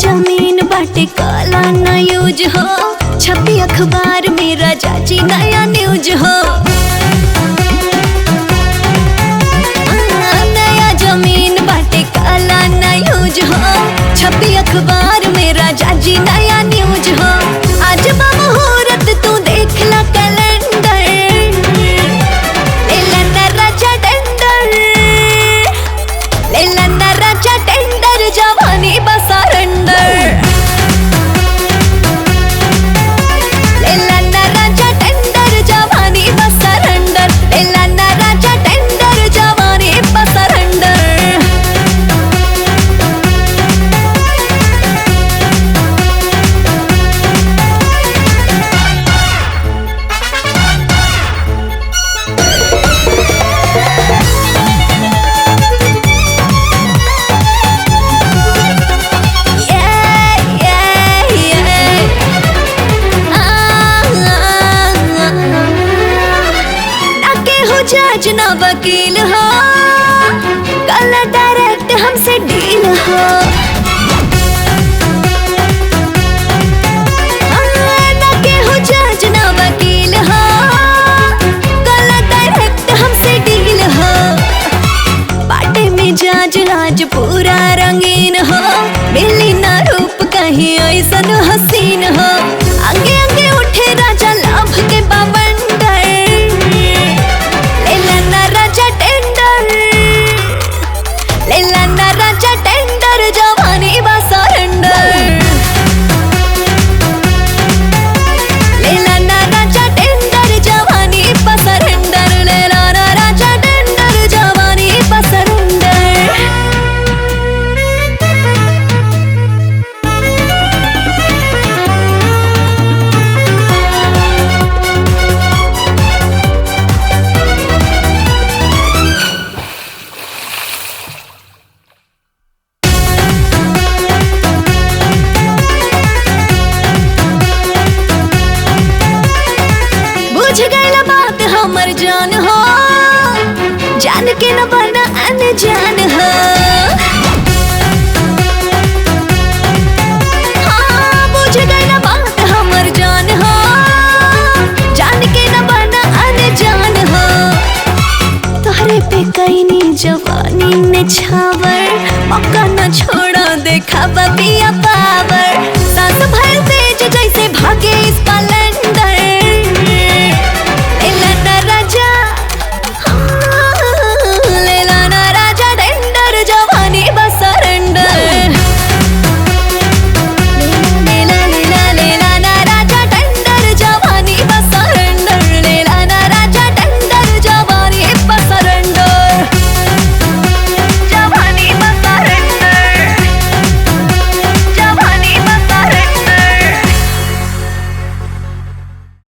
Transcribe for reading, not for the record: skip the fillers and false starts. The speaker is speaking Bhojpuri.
जमीन बाटे काला ना यूज हो, छपी अखबार में राजा जी नया न्यूज हो। नया जमीन बाटे काला ना यूज हो, छपी अखबार में राजा जी नया न्यूज हो। आज मुहूर्त तू देख ला कैलेंडर, ले ला राजा टेंडर, ले ला राजा टेंडर, जवानी बस सरेंडर। ले ला राजा टेंडर, जवानी बस सरेंडर, ले ला राजा टेंडर, जवानी बस सरेंडर। जज ना वकील हो, कल डायरेक्ट हमसे डील हो। ना के हो जज ना वकील हो, कल डायरेक्ट हमसे डील हो। बाटे में जज आज पूरा रंगीन हो, मिली ना रूप कहीं ऐसन हसीन हो। आगे आगे उठे राजा लाभ के बवंडर, राजा टेंडर, जवानी बस सरेंडर। ले ला राजा टेंडर, जवानी बस सरेंडर, ले ला राजा टेंडर, जवानी बस सरेंडर। बुझ गई बात हमर जान हो, जान के न बना अनजान हो। हाँ, बुझ गई बात हमर जान हो, जान के न बना अनजान हो। तोहरे पे कईनी जवानी ने छावर, मौका न छोड़ा देखा बबिया पावर। सांस भर तेज जैसे भागे इस पल